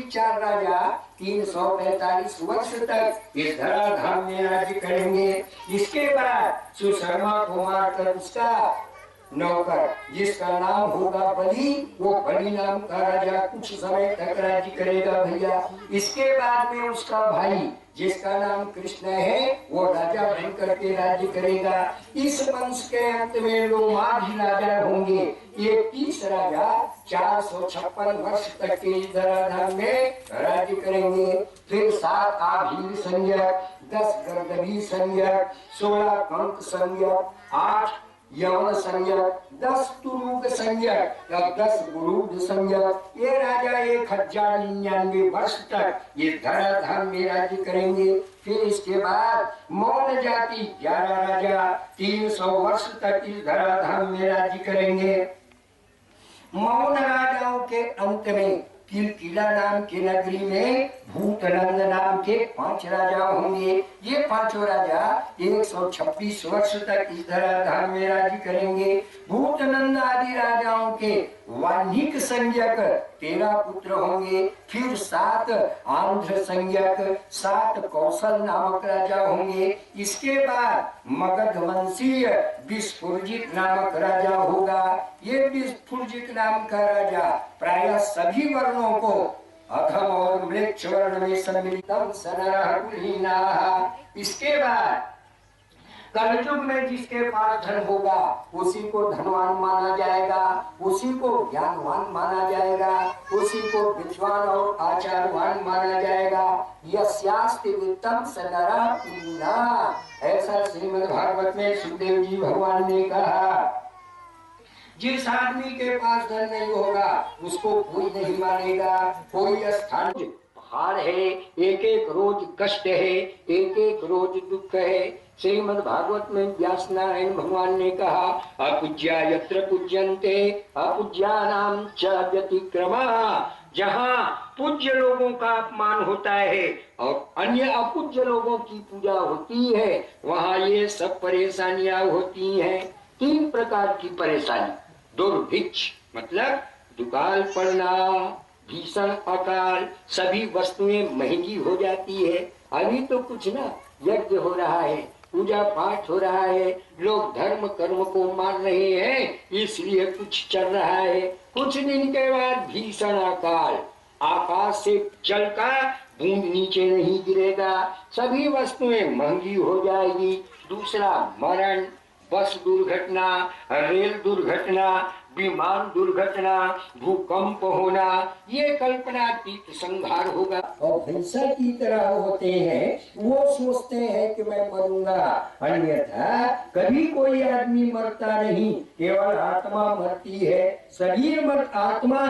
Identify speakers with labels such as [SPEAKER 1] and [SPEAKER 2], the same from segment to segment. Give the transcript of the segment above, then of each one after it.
[SPEAKER 1] चार राजा 345 वर्ष तक इस धराधाम में राज्य करेंगे। इसके बाद सुशर्मा को मारकर उसका नौकर जिसका नाम होगा बलि, वो बलि नाम का राजा कुछ समय तक राज्य करेगा भैया। इसके बाद में उसका भाई जिसका नाम कृष्ण है वो राजा बनकर के राज्य करेगा। इस वंश के अंत में लोमाभी राजा होंगे। ये 30 राजा 456 वर्ष तक के इस धराधाम में राज्य करेंगे। फिर 7 आभीर संज्ञक, 10 गर्दभी संज्ञक, 16 कंक संज्ञक, 8 यवन संज्ञक, 10 तुरुग संज्ञक या 10 गुरूद संज्ञक, ये राजा 1099 वर्ष तक ये धराधाम में राज्य करेंगे। फिर इसके बाद मौन जाति 11 राजा 300 वर्ष तक इस धराधाम में राज्य करेंगे। मौन राजाओं के अंत में किलकिला नाम की नगरी में भूतनंद नाम के 5 राजा होंगे। ये 5 राजा 126 वर्ष तक इस धराधाम में राज्य करेंगे। भूतनंद आदि राजाओं के वाल्मीकि संज्ञक 13 पुत्र होंगे। फिर 7 आंध्र संज्ञक, 7 कौशल नामक राजा होंगे। इसके बाद मगध वंशीय विस्फुर्जित नामक राजा होगा। ये विस्फुर्जित नाम का राजा प्रायः सभी वर्णों को अधम और म्लेच्छ वर्ण में सम्मिलितम सनरः कुलीनाः। इसके बाद कलयुग में जिसके पास धन होगा उसी को धनवान माना जाएगा, उसी को ज्ञानवान माना जाएगा, उसी को विद्वान और आचारवान माना जाएगा। यस्यास्ति वित्तम स नरः कुलीनः, ऐसा श्रीमद् भागवत में सुखदेव जी भगवान ने कहा। जिस आदमी के पास धन नहीं होगा उसको कोई नहीं मानेगा। कोई स्थान पहाड़ है, एक एक रोज कष्ट है, एक एक रोज दुख है। श्रीमद् भागवत में व्यास नारायण भगवान ने कहा अपूज्या यत्र पूज्यन्ते अपूज्यानां च व्यतिक्रमः। जहाँ पूज्य लोगों का अपमान होता है और अन्य अपूज्य लोगों की पूजा होती है वहाँ ये सब परेशानियां होती हैं। 3 प्रकार की परेशानी। दुर्भिक्ष मतलब दुकाल पड़ना, भीषण अकाल, सभी वस्तुएं महंगी हो जाती है। अभी तो कुछ ना यज्ञ हो रहा है, पूजा पाठ हो रहा है, लोग धर्म कर्म को मान रहे हैं इसलिए कुछ चल रहा है। कुछ दिन के बाद भीषण अकाल, आकाश से जल का बूंद नीचे नहीं गिरेगा, सभी वस्तुएं महंगी हो जाएगी। दूसरा मरण, बस दुर्घटना, रेल दुर्घटना, विमान दुर्घटना, भूकंप होना, ये कल्पनातीत संहार होगा। और हिंसा की तरह होते हैं, वो सोचते हैं कि मैं मरूंगा, अन्यथा कभी कोई आदमी मरता नहीं, केवल आत्मा मरती है। शरीर मर, आत्मा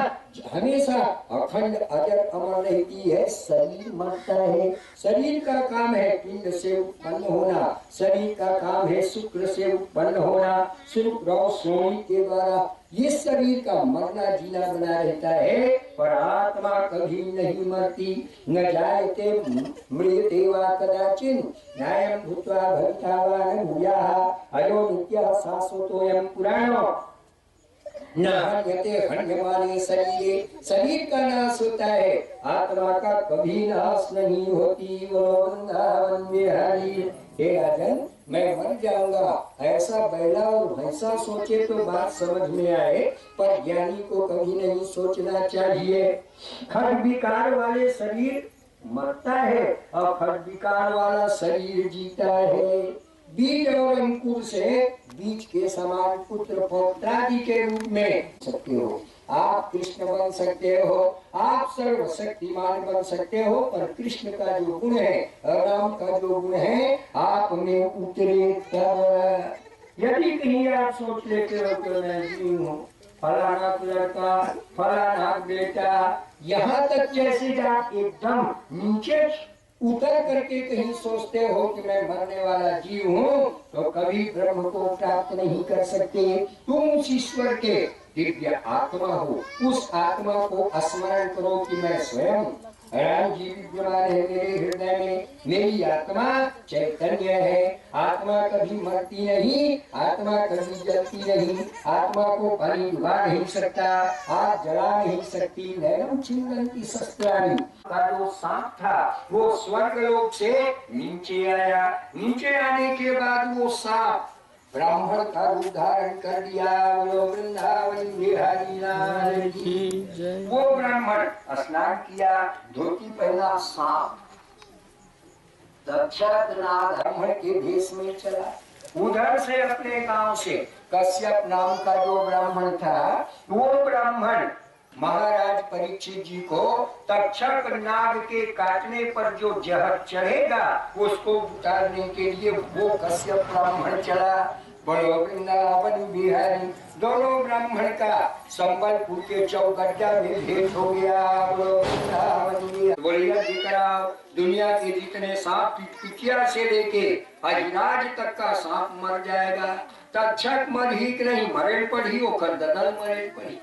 [SPEAKER 1] हमेशा अखंड अजर अमर रहती है, शरीर मरता है। शरीर का काम है पिंड से उत्पन्न होना, शरीर का काम है शुक्र से उत्पन्न होना, शुक्र और सोनी के द्वारा ये शरीर का मरना जीना बना रहता है, पर आत्मा कभी नहीं मरती। न जायते म्रियते वा कदाचिन न्यायं भूत्वा भविता वा न भूयाः अयो नित्यः शाश्वतोऽयं पुराणो न हन्यते हन्यमाने शरीरे। शरीर का नाश होता है, आत्मा का कभी नाश नहीं होती। वो वृंदावन बिहारी। हे राजन, मैं मर जाऊंगा ऐसा बैला और भैंसा सोचे तो बात समझ में आए, पर ज्ञानी को कभी नहीं सोचना चाहिए। खड्विकार वाले शरीर मरता है और खड्विकार वाला शरीर जीता है। बीज और अंकुर से बीज के समान पुत्र पौत्रादि के रूप में सकते हो। आप कृष्ण बन सकते हो, आप सर्वशक्तिमान बन सकते हो, पर कृष्ण का जो गुण है, राम का जो गुण है आप में उतरे तब। यदि कहीं आप सोच लेते हो कि मैं जीव हूँ, फलाना लड़का, फलाना बेटा, यहाँ तक जैसे आप एकदम नीचे उतर करके कहीं सोचते हो कि मैं मरने वाला जीव हूँ, तो कभी ब्रह्म को प्राप्त नहीं कर सकते। तुम उस ईश्वर के दिव्य आत्मा हो, उस आत्मा को स्मरण करो कि मैं स्वयं राम जी विद्यमान है मेरे हृदय में। मेरी आत्मा चैतन्य है। आत्मा कभी मरती नहीं, आत्मा कभी जलती नहीं। आत्मा को पानी डुबा नहीं सकता, आग जला नहीं सकती। नैनम छिन्दन्ति शस्त्राणि का जो सांप था वो स्वर्ग लोक से नीचे आया। नीचे आने के बाद वो सांप ब्राह्मण का रूप धारण कर दिया। बोलो वृंदावन बिहारी लाल की जय। वो ब्राह्मण स्नान किया, धोती पहना, सांप दक्षिण ब्राह्मण के भेष में चला। उधर से अपने गांव से कश्यप नाम का जो ब्राह्मण था, वो ब्राह्मण महाराज परीक्षित जी को तक्षक नाग के काटने पर जो जहर चढ़ेगा उसको उतारने के लिए वो कश्यप ब्राह्मण चला। बोलो वृंदावन बिहारी। दोनों ब्राह्मण का संबलपुर के चौगड्डा में भेंट हो गया। बोलो वृंदावन बिहारी। बोलिए दिखराओ, दुनिया के जितने सांप पिटिया से लेके अजराज तक का सांप मर जाएगा। तक्षक मर ही कि नहीं, मरे पड़ी होकर ददल मरे पड़ी।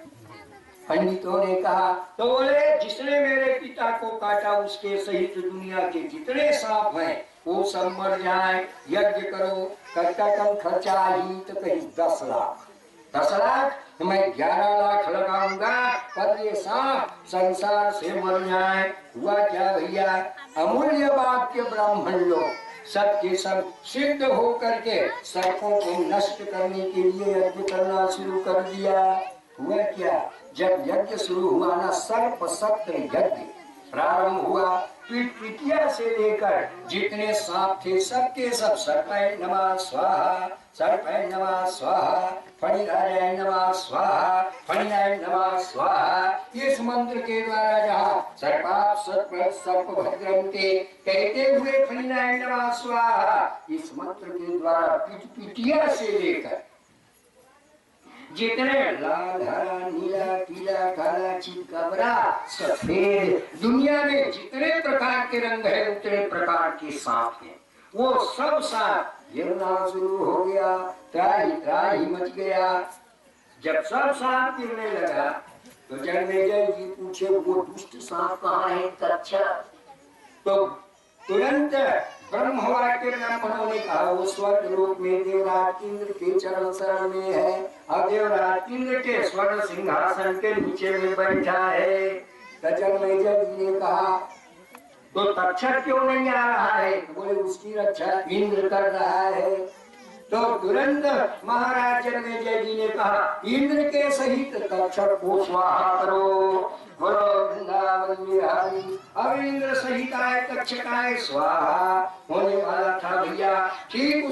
[SPEAKER 1] पंडितों ने कहा तो बोले जिसने मेरे पिता को काटा उसके सहित दुनिया के जितने सांप हैं वो सब मर जाए। यज्ञ करो, करता कम खर्चा ही तो कहीं 10 लाख। 10 लाख मैं 11 लाख लगाऊंगा पर ये सांप संसार से मर जाए। हुआ क्या भैया, अमूल्य वाक्य ब्राह्मण लोग सबके सब सिद्ध हो करके सर्पों को नष्ट करने के लिए यज्ञ करना शुरू कर दिया। हुआ क्या, जब यज्ञ शुरू हुआ ना, सर्प सत्र यज्ञ प्रारंभ हुआ। पिटिया से लेकर जितने सांप थे सबके सब सर्पाय नमः स्वाहा, सर्पाय नमः स्वाहा, फणिराय नमः स्वाहा, फणिराय नमः स्वाहा। इस मंत्र के द्वारा जहाँ सर्पाप सर्प सर्प भद्रम के कहते हुए फणिराय नमः स्वाहा, इस मंत्र के द्वारा पिटिया से लेकर जितने लाल हरा नीला पीला काला चितकबरा सफेद दुनिया में जितने प्रकार के रंग है उतने प्रकार के सांप हैं, वो सब सांप गिरना शुरू हो गया। त्राही मच गया। जब सब सांप गिरने लगा तो जन्मेजय जी पूछे वो दुष्ट सांप कहाँ है तक्षक? तो तुरंत ब्रह्मवाक्य के ब्राह्मणों ने कहा वो स्वर्ग लोक में देवराज इंद्र के चरण शरण में है। अब देवराज इंद्र के स्वर्ण सिंहासन के नीचे में बैठा है। जन्मेजय जी ने कहा तो तक्षक क्यों नहीं आ रहा है? तो बोले उसकी रक्षा इंद्र कर रहा है। तो तुरंत महाराज जन्मेजय जी ने कहा इंद्र के सहित तक्षक को स्वाहा करो। बोलो वृंदावन बिहारी। अब इंद्र सहित आए, तक्षक आए, स्वाहा होने वाला था भैया। ठीक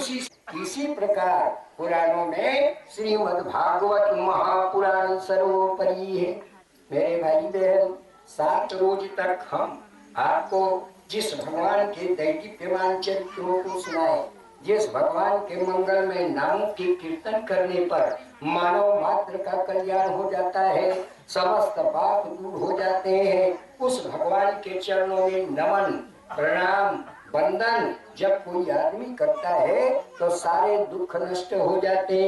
[SPEAKER 1] इसी प्रकार पुराणों में श्रीमद् भागवत महापुराण सर्वोपरि है। मेरे भाई बहन, 7 रोज तक हम आपको जिस भगवान के दैदीप्यमान चरित्रों को सुनाए, जिस भगवान के मंगलमय नामों के कीर्तन करने पर मानव मात्र का कल्याण हो जाता है, समस्त पाप दूर हो जाते हैं, उस भगवान के चरणों में नमन प्रणाम वंदन जब कोई आदमी करता है तो सारे दुख नष्ट हो जाते हैं।